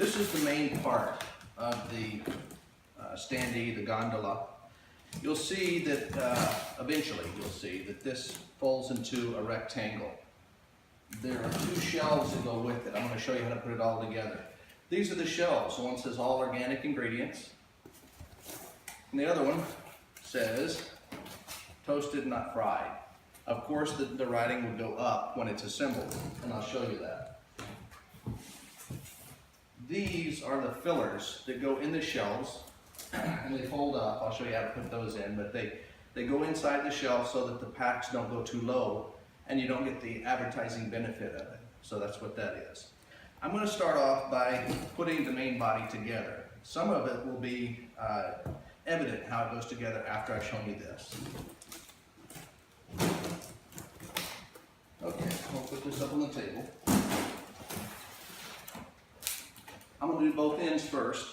This is the main part of the Standee, the gondola. You'll see that eventually you'll see that this folds into a rectangle. There are two shelves that go with it. I'm going to show you how to put it all together. These are the shelves. One says all organic ingredients, and the other one says toasted, not fried. Of course, the writing will go up when it's assembled, and I'll show you that. These are the fillers that go in the shelves, and they fold up. I'll show you how to put those in, but they go inside the shelf so that the packs don't go too low, and you don't get the advertising benefit of it. So that's what that is. I'm going to start off by putting the main body together. Some of it will be evident how it goes together after I've shown you this. Okay, I'll put this up on the table. I'm going to do both ends first.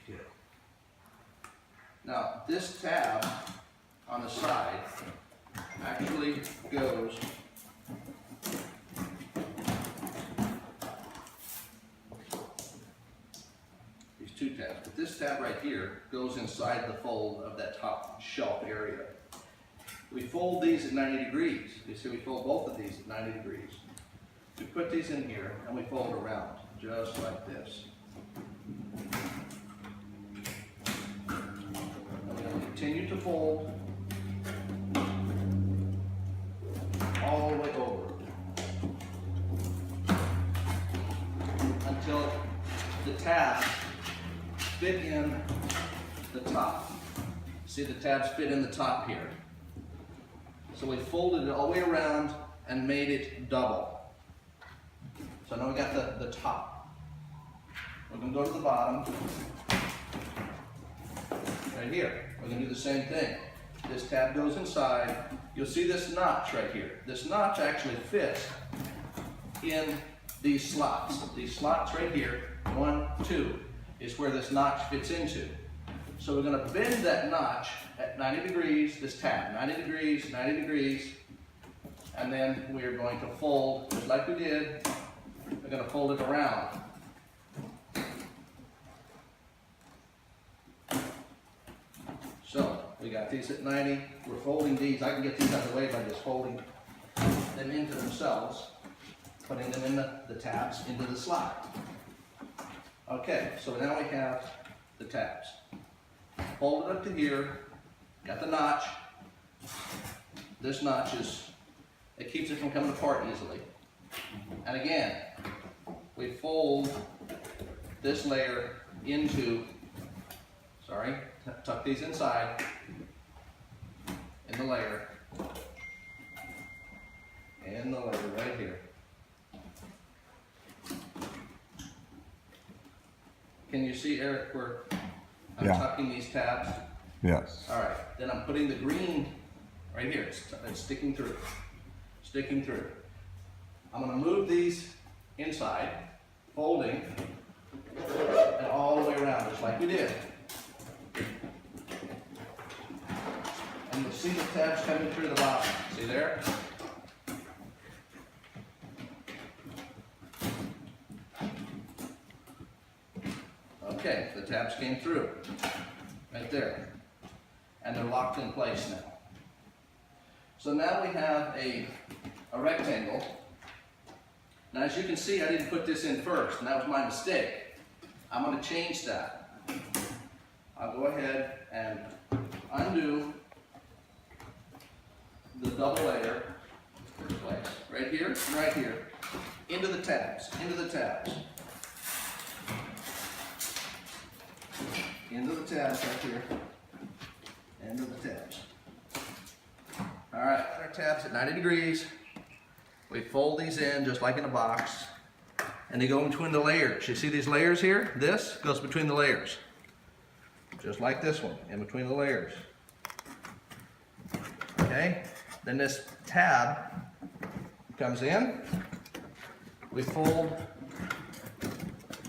Okay. Now, this tab on the side actually goes two tabs, but this tab right here goes inside the fold of that top shelf area. We fold these at 90 degrees. You see we fold both of these at 90 degrees. We put these in here and we fold around just like this. And we're going to continue to fold all the way over until the tabs fit in the top. See, the tabs fit in the top here. So we folded it all the way around and made it double. So now we got the top. We're going to go to the bottom. Right here. We're going to do the same thing. This tab goes inside. You'll see this notch right here. This notch actually fits in these slots. These slots right here, 1, 2. Is where this notch fits into. So we're going to bend that notch at 90 degrees, this tab, 90 degrees, 90 degrees, and then we're going to fold, just like we did, we're going to fold it around. So we got these at 90, we're folding these. I can get these out of the way by just folding them into themselves, putting them in the tabs into the slot. Okay, so now we have the tabs. Fold it up to here, got the notch. This notch it keeps it from coming apart easily. And again, we fold this layer into, tuck these inside, in the layer, right here. Can you see, Eric, where I'm tucking these tabs? Yes. All right, then I'm putting the green right here. It's sticking through. Sticking through. I'm going to move these inside, folding, and all the way around, just like we did. And you'll see the tabs coming through the bottom. See there? Okay, the tabs came through, right there, and they're locked in place now. So now we have a rectangle. Now as you can see, I didn't put this in first, and that was my mistake. I'm going to change that. I'll go ahead and undo the double layer, right here and right here, into the tabs, into the tabs. Into the tabs right here, into the tabs. All right, our tabs at 90 degrees. We fold these in just like in a box, and they go between the layers. You see these layers here? This goes between the layers, just like this one, in between the layers. Okay, then this tab comes in. We fold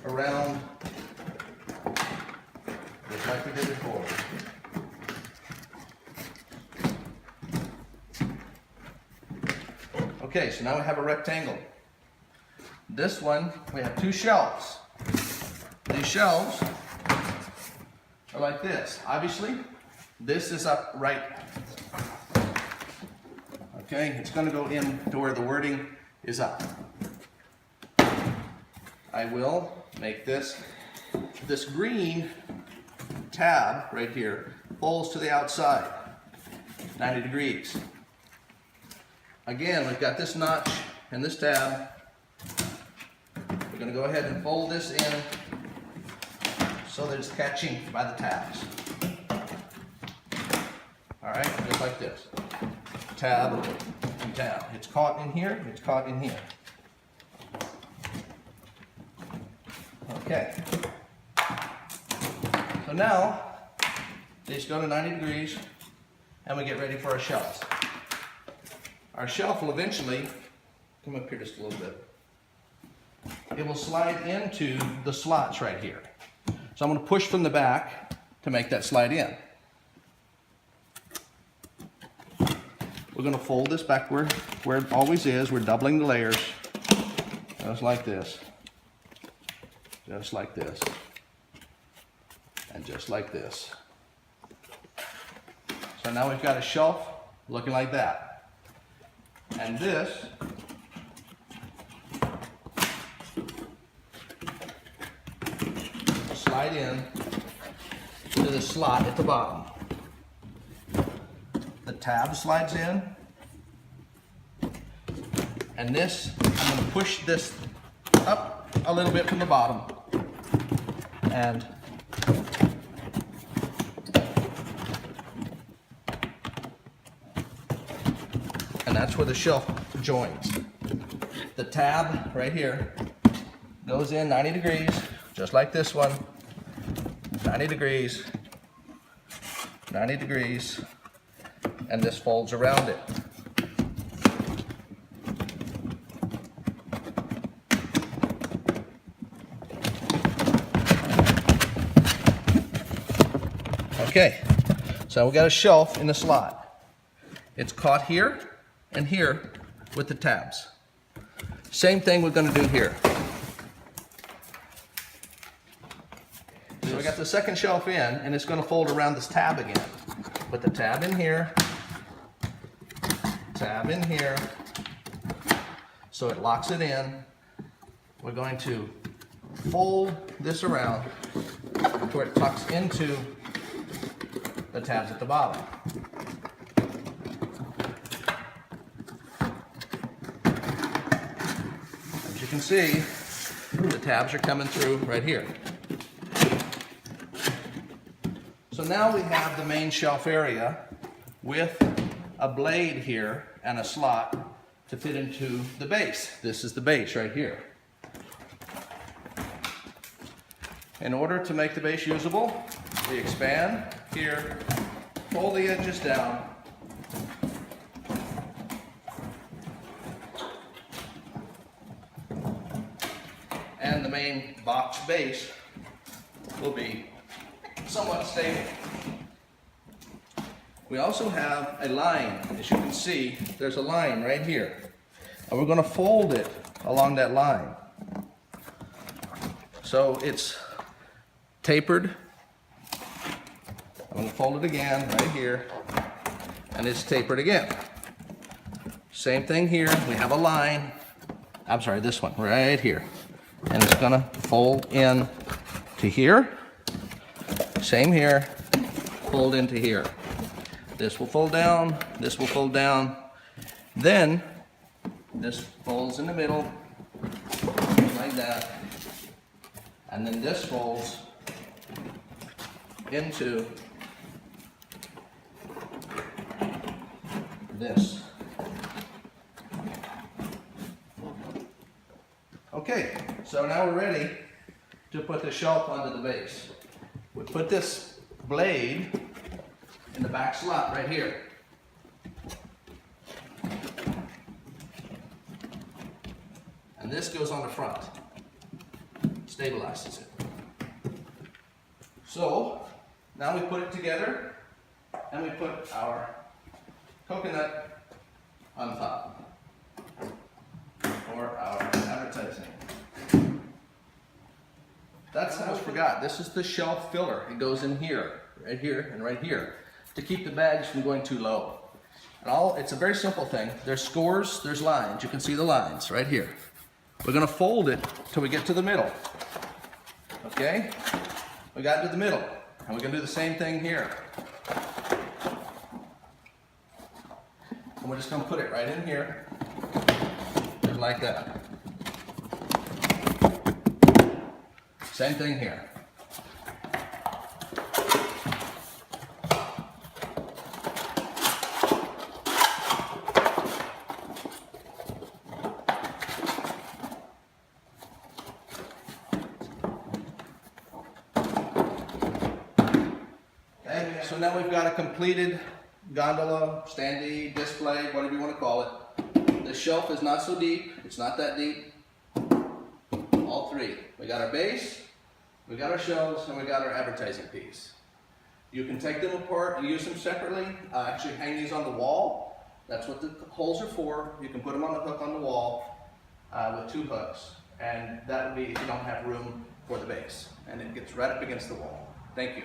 around just like we did before. Okay, so now we have a rectangle. This one, we have two shelves. These shelves are like this. Obviously, this is up right. Okay, it's going to go in to where the wording is up. I will make this green tab right here folds to the outside, 90 degrees. Again, we've got this notch and this tab. We're going to go ahead and fold this in so that it's catching by the tabs. All right, just like this. Tab and tab. It's caught in here, it's caught in here. Okay. So now, these go to 90 degrees and we get ready for our shelves. Our shelf will eventually, come up here just a little bit. It will slide into the slots right here. So I'm going to push from the back to make that slide in. We're going to fold this back where it always is. We're doubling the layers, just like this, just like this, and just like this. So now we've got a shelf looking like that. And this slide in to the slot at the bottom. The tab slides in, and this, I'm going to push this up a little bit from the bottom, and that's where the shelf joins. The tab right here goes in 90 degrees, just like this one, 90 degrees, 90 degrees, and this folds around it. Okay, so we got a shelf in the slot. It's caught here and here with the tabs. Same thing we're going to do here. So we got the second shelf in, and it's going to fold around this tab again. Put the tab in here, tab in here, so it locks it in. We're going to fold this around to where it tucks into the tabs at the bottom. As you can see, the tabs are coming through right here. So now we have the main shelf area with a blade here and a slot to fit into the base. This is the base right here. In order to make the base usable, we expand here, fold the edges down, and the main box base will be somewhat stable. We also have a line. As you can see, there's a line right here, and we're going to fold it along that line. So it's tapered. I'm going to fold it again right here, and it's tapered again. Same thing here. We have a line. I'm sorry, this one right here, and it's going to fold in to here. Same here, fold into here. This will fold down, this will fold down. Then this folds in the middle, like that. And then this folds into this. Okay, so now we're ready to put the shelf onto the base. We put this blade in the back slot right here. And this goes on the front, stabilizes it. So Now we put it together and we put our coconut on top, or our advertising. That's I almost forgot. This is the shelf filler. It goes in here, and right here, to keep the bags from going too low. And it's a very simple thing. There's scores, there's lines. You can see the lines right here. We're gonna fold it till we get to the middle. Okay? We got to the middle. And we're gonna do the same thing here. And we're just gonna put it right in here, just like that. Same thing here. Okay, so now we've got a completed gondola, standee, display, whatever you want to call it. The shelf is not so deep. It's not that deep. All three. We got our base, we got our shelves, and we got our advertising piece. You can take them apart and use them separately. Actually hang these on the wall. That's what the holes are for. You can put them on the hook on the wall with 2 hooks. And that would be if you don't have room for the base. And it gets right up against the wall. Thank you.